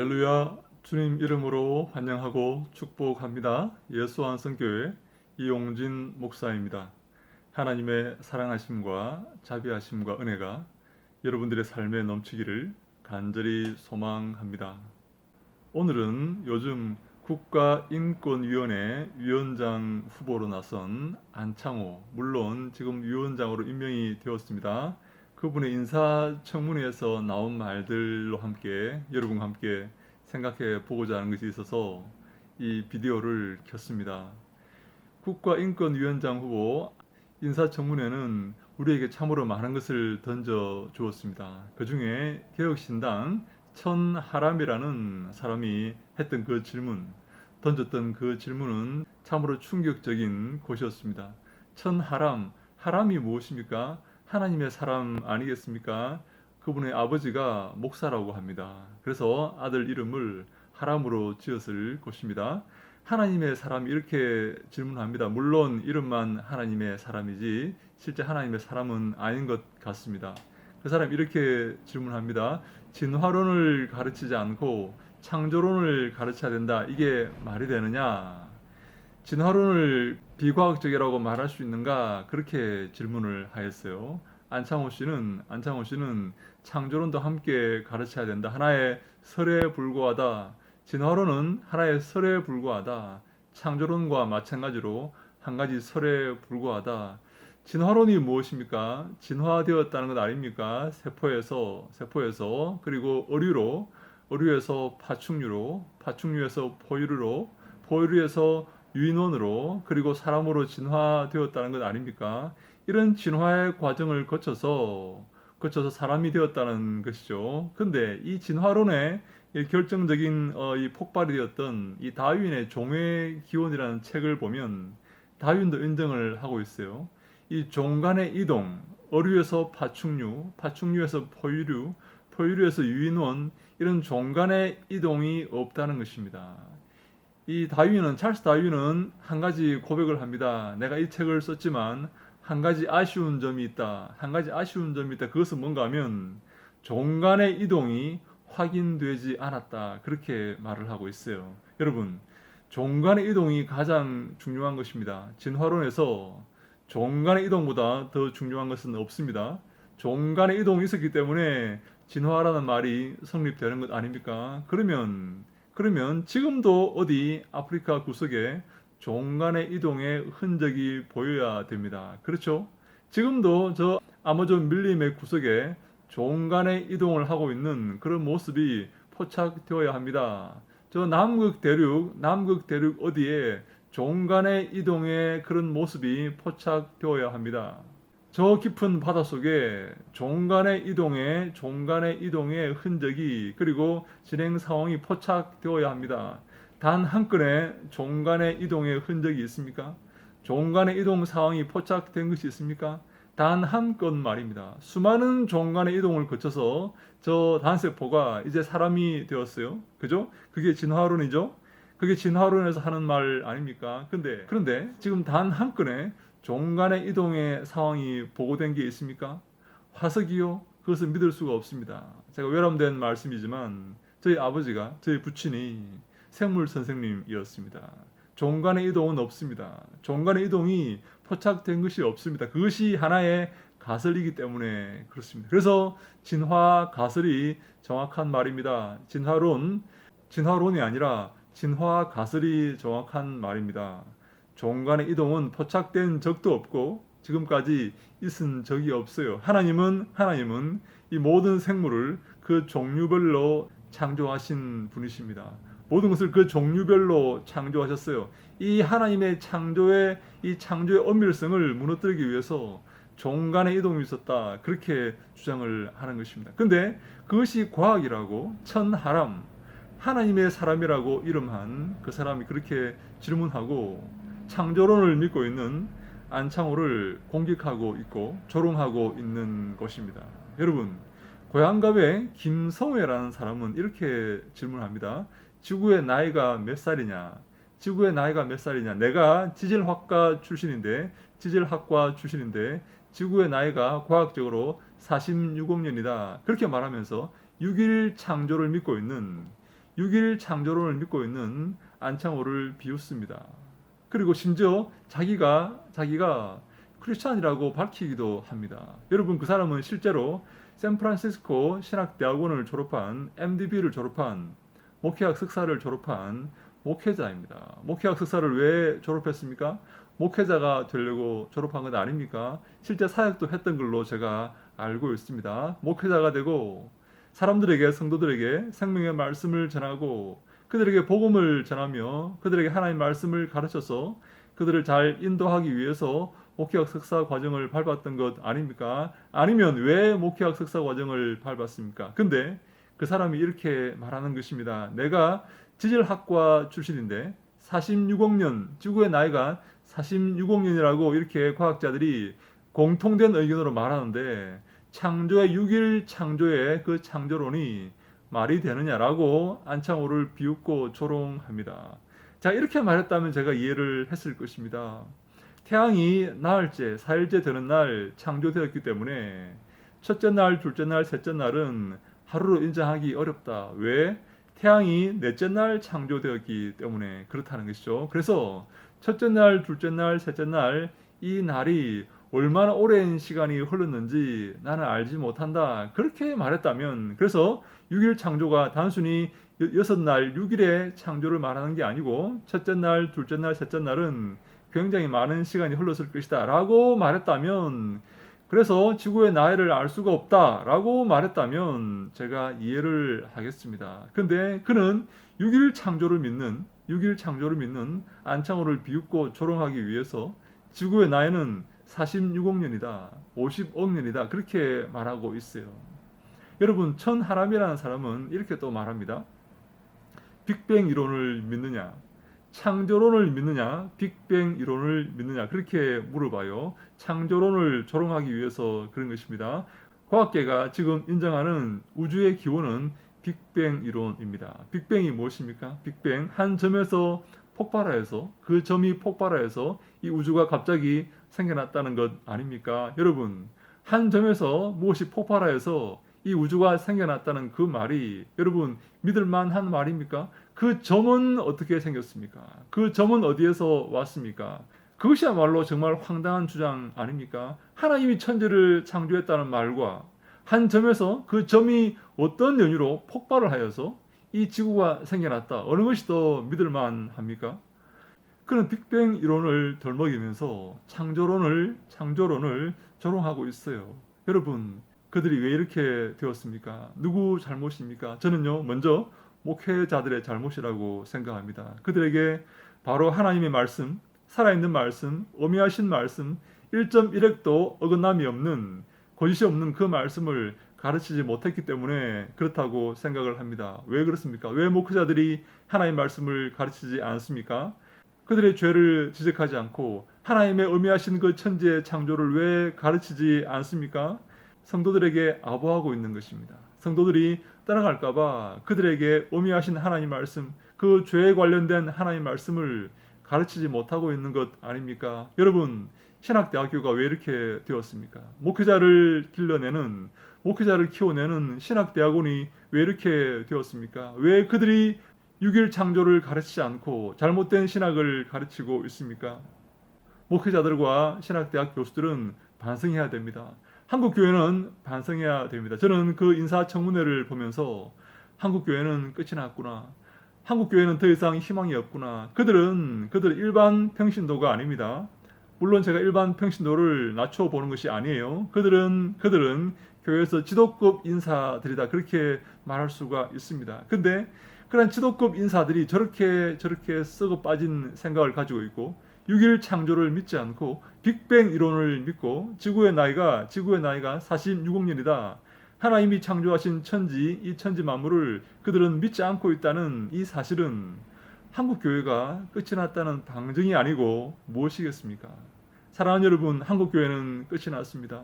할렐루야. 주님 이름으로 환영하고 축복합니다. 예수안성교회 이용진 목사입니다. 하나님의 사랑하심과 자비하심과 은혜가 여러분들의 삶에 넘치기를 간절히 소망합니다. 오늘은 요즘 국가인권위원회 위원장 후보로 나선 안창호, 물론 지금 위원장으로 임명이 되었습니다. 그분의 인사청문회에서 나온 말들로 함께 여러분과 함께 생각해 보고자 하는 것이 있어서 이 비디오를 켰습니다. 국가인권위원장 후보 인사청문회는 우리에게 참으로 많은 것을 던져 주었습니다. 그 중에 개혁신당 천하람이라는 사람이 했던 그 질문, 던졌던 그 질문은 참으로 충격적인 것이었습니다. 천하람, 하람이 무엇입니까? 하나님의 사람 아니겠습니까? 그분의 아버지가 목사라고 합니다. 그래서 아들 이름을 하람으로 지었을 것입니다. 하나님의 사람이 이렇게 질문합니다. 물론 이름만 하나님의 사람이지 실제 하나님의 사람은 아닌 것 같습니다. 그 사람이 이렇게 질문합니다. 진화론을 가르치지 않고 창조론을 가르쳐야 된다. 이게 말이 되느냐? 진화론을 비과학적이라고 말할 수 있는가? 그렇게 질문을 하였어요. 안창호 씨는 창조론도 함께 가르쳐야 된다. 하나의 설에 불과하다. 진화론은 하나의 설에 불과하다. 창조론과 마찬가지로 한 가지 설에 불과하다. 진화론이 무엇입니까? 진화되었다는 것 아닙니까? 세포에서 그리고 어류에서 파충류에서 포유류에서 유인원으로 그리고 사람으로 진화되었다는 것 아닙니까? 이런 진화의 과정을 거쳐서 사람이 되었다는 것이죠. 근데 이 진화론의 결정적인 이 폭발이 되었던 이 다윈의 종의 기원이라는 책을 보면 다윈도 인정을 하고 있어요. 이 종간의 이동, 어류에서 파충류에서 포유류에서 유인원, 이런 종간의 이동이 없다는 것입니다. 찰스 다윈은 한 가지 고백을 합니다. 내가 이 책을 썼지만 한 가지 아쉬운 점이 있다. 그것은 뭔가 하면 종간의 이동이 확인되지 않았다. 그렇게 말을 하고 있어요. 여러분, 종간의 이동이 가장 중요한 것입니다. 진화론에서 종간의 이동보다 더 중요한 것은 없습니다. 종간의 이동이 있었기 때문에 진화라는 말이 성립되는 것 아닙니까? 그러면 지금도 어디 아프리카 구석에 종간의 이동의 흔적이 보여야 됩니다. 그렇죠? 지금도 저 아마존 밀림의 구석에 종간의 이동을 하고 있는 그런 모습이 포착되어야 합니다. 저 남극 대륙 어디에 종간의 이동의 그런 모습이 포착되어야 합니다. 저 깊은 바닷속에 종간의 이동의 흔적이 그리고 진행 상황이 포착되어야 합니다. 단 한 건의 종간의 이동의 흔적이 있습니까? 종간의 이동 상황이 포착된 것이 있습니까? 단 한 건 말입니다. 수많은 종간의 이동을 거쳐서 저 단세포가 이제 사람이 되었어요. 그죠? 그게 진화론이죠? 그게 진화론에서 하는 말 아닙니까? 그런데 지금 단 한 건의 종간의 이동의 상황이 보고된 게 있습니까? 화석이요? 그것은 믿을 수가 없습니다. 제가 외람된 말씀이지만 저희 부친이 생물 선생님이었습니다. 종간의 이동은 없습니다. 종간의 이동이 포착된 것이 없습니다. 그것이 하나의 가설이기 때문에 그렇습니다. 그래서 진화 가설이 정확한 말입니다. 진화론이 아니라 진화 가설이 정확한 말입니다. 종간의 이동은 포착된 적도 없고 지금까지 있은 적이 없어요. 하나님은 이 모든 생물을 그 종류별로 창조하신 분이십니다. 모든 것을 그 종류별로 창조하셨어요. 이 하나님의 창조의 엄밀성을 무너뜨리기 위해서 종간의 이동이 있었다. 그렇게 주장을 하는 것입니다. 근데 그것이 과학이라고 천하람, 하나님의 사람이라고 이름한 그 사람이 그렇게 질문하고 창조론을 믿고 있는 안창호를 공격하고 있고 조롱하고 있는 것입니다. 여러분, 고향갑의 김성회라는 사람은 이렇게 질문합니다. 지구의 나이가 몇 살이냐? 내가 지질학과 출신인데 지구의 나이가 과학적으로 46억 년이다. 그렇게 말하면서 6일 창조를 믿고 있는 6일 창조론을 믿고 있는 안창호를 비웃습니다. 그리고 심지어 자기가 크리스찬이라고 밝히기도 합니다. 여러분, 그 사람은 실제로 샌프란시스코 신학대학원을 졸업한, MDB를 졸업한, 목회학 석사를 졸업한 목회자입니다. 목회학 석사를 왜 졸업했습니까? 목회자가 되려고 졸업한 건 아닙니까? 실제 사역도 했던 걸로 제가 알고 있습니다. 목회자가 되고 사람들에게, 성도들에게 생명의 말씀을 전하고 그들에게 복음을 전하며 그들에게 하나님의 말씀을 가르쳐서 그들을 잘 인도하기 위해서 목회학 석사 과정을 밟았던 것 아닙니까? 아니면 왜 목회학 석사 과정을 밟았습니까? 근데 그 사람이 이렇게 말하는 것입니다. 내가 지질학과 출신인데 46억 년, 지구의 나이가 46억 년이라고 이렇게 과학자들이 공통된 의견으로 말하는데 창조의 6일 창조의 그 창조론이 말이 되느냐라고 안창호를 비웃고 조롱합니다. 자, 이렇게 말했다면 제가 이해를 했을 것입니다. 태양이 나흘째, 4일째 되는 날 창조되었기 때문에 첫째 날, 둘째 날, 셋째 날은 하루로 인정하기 어렵다. 왜? 태양이 넷째 날 창조되었기 때문에 그렇다는 것이죠. 그래서 첫째 날, 둘째 날, 셋째 날 이 날이 얼마나 오랜 시간이 흘렀는지 나는 알지 못한다. 그렇게 말했다면, 그래서 6일 창조가 단순히 6날, 6일의 창조를 말하는 게 아니고 첫째 날, 둘째 날, 셋째 날은 굉장히 많은 시간이 흘렀을 것이다 라고 말했다면, 그래서 지구의 나이를 알 수가 없다 라고 말했다면 제가 이해를 하겠습니다. 근데 그는 6일 창조를 믿는 안창호를 비웃고 조롱하기 위해서 지구의 나이는 46억 년이다, 50억 년이다 그렇게 말하고 있어요. 여러분, 천하람이라는 사람은 이렇게 또 말합니다. 빅뱅 이론을 믿느냐, 창조론을 믿느냐, 빅뱅 이론을 믿느냐 그렇게 물어봐요. 창조론을 조롱하기 위해서 그런 것입니다. 과학계가 지금 인정하는 우주의 기원은 빅뱅 이론입니다. 빅뱅이 무엇입니까? 빅뱅, 한 점에서 폭발하여서, 그 점이 폭발하여서 이 우주가 갑자기 생겨났다는 것 아닙니까? 여러분, 한 점에서 무엇이 폭발하여서 이 우주가 생겨났다는 그 말이 여러분 믿을 만한 말입니까? 그 점은 어떻게 생겼습니까? 그 점은 어디에서 왔습니까? 그것이야말로 정말 황당한 주장 아닙니까? 하나님이 천지를 창조했다는 말과 한 점에서 그 점이 어떤 연유로 폭발을 하여서 이 지구가 생겨났다. 어느 것이 더 믿을 만합니까? 그는 빅뱅 이론을 덜먹이면서 창조론을 조롱하고 있어요. 여러분, 그들이 왜 이렇게 되었습니까? 누구 잘못입니까? 저는요, 먼저 목회자들의 잘못이라고 생각합니다. 그들에게 바로 하나님의 말씀, 살아있는 말씀, 어미하신 말씀, 1.1핵도 어긋남이 없는, 거짓이 없는 그 말씀을 가르치지 못했기 때문에 그렇다고 생각을 합니다. 왜 그렇습니까? 왜 목회자들이 하나님의 말씀을 가르치지 않습니까? 그들의 죄를 지적하지 않고 하나님의 어미하신 그 천지의 창조를 왜 가르치지 않습니까? 성도들에게 아부하고 있는 것입니다. 성도들이 따라갈까봐 그들에게 어미하신 하나님 말씀, 그 죄에 관련된 하나님 말씀을 가르치지 못하고 있는 것 아닙니까? 여러분, 신학대학교가 왜 이렇게 되었습니까? 목회자를 키워내는 신학대학원이 왜 이렇게 되었습니까? 왜 그들이 6일 창조를 가르치지 않고 잘못된 신학을 가르치고 있습니까? 목회자들과 신학대학 교수들은 반성해야 됩니다. 한국교회는 반성해야 됩니다. 저는 그 인사청문회를 보면서 한국교회는 끝이 났구나. 한국교회는 더 이상 희망이 없구나. 그들은 일반 평신도가 아닙니다. 물론 제가 일반 평신도를 낮춰보는 것이 아니에요. 그들은 교회에서 지도급 인사들이다. 그렇게 말할 수가 있습니다. 근데 그런 지도급 인사들이 저렇게 썩어 빠진 생각을 가지고 있고 6일 창조를 믿지 않고 빅뱅 이론을 믿고 지구의 나이가 46억 년이다. 하나님이 창조하신 천지, 이 천지 만물을 그들은 믿지 않고 있다는 이 사실은 한국 교회가 끝이 났다는 방증이 아니고 무엇이겠습니까? 사랑하는 여러분, 한국 교회는 끝이 났습니다.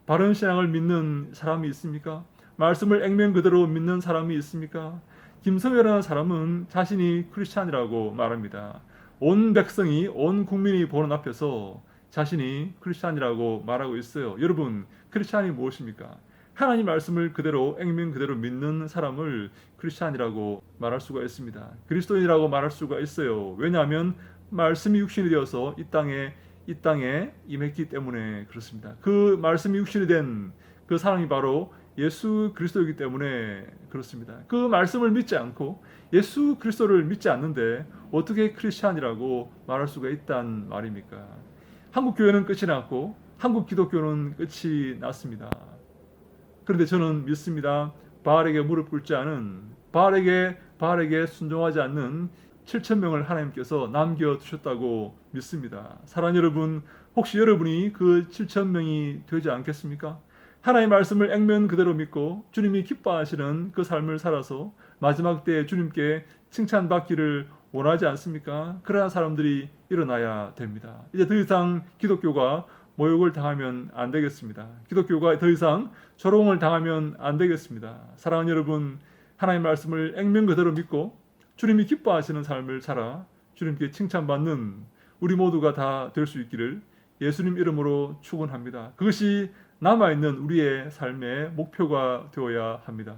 바른 신앙을 믿는 사람이 있습니까? 말씀을 액면 그대로 믿는 사람이 있습니까? 김성회라는 사람은 자신이 크리스찬이라고 말합니다. 온 백성이, 온 국민이 보는 앞에서 자신이 크리스찬이라고 말하고 있어요. 여러분, 크리스찬이 무엇입니까? 하나님 말씀을 그대로 액면 그대로 믿는 사람을 크리스찬이라고 말할 수가 있습니다. 그리스도인이라고 말할 수가 있어요. 왜냐하면 말씀이 육신이 되어서 이 땅에 임했기 때문에 그렇습니다. 그 말씀이 육신이 된 그 사람이 바로 예수 그리스도이기 때문에 그렇습니다. 그 말씀을 믿지 않고 예수 그리스도를 믿지 않는데 어떻게 크리스찬이라고 말할 수가 있단 말입니까? 한국 교회는 끝이 났고 한국 기독교는 끝이 났습니다. 그런데 저는 믿습니다. 바알에게 무릎 꿇지 않은 바알에게 순종하지 않는 7천 명을 하나님께서 남겨 두셨다고 믿습니다. 사랑하는 여러분, 혹시 여러분이 그 7천 명이 되지 않겠습니까? 하나님의 말씀을 액면 그대로 믿고 주님이 기뻐하시는 그 삶을 살아서 마지막 때에 주님께 칭찬받기를 원하지 않습니까? 그러한 사람들이 일어나야 됩니다. 이제 더 이상 기독교가 모욕을 당하면 안 되겠습니다. 기독교가 더 이상 조롱을 당하면 안 되겠습니다. 사랑하는 여러분, 하나님의 말씀을 액면 그대로 믿고 주님이 기뻐하시는 삶을 살아 주님께 칭찬받는 우리 모두가 다 될 수 있기를 예수님 이름으로 축원합니다. 그것이 남아있는 우리의 삶의 목표가 되어야 합니다.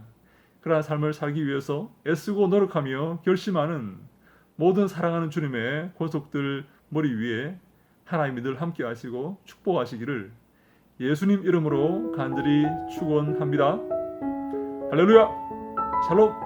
그러한 삶을 살기 위해서 애쓰고 노력하며 결심하는 모든 사랑하는 주님의 권속들 머리 위에 하나님이 늘 함께 하시고 축복하시기를 예수님 이름으로 간절히 축원합니다. 할렐루야! 샬롬!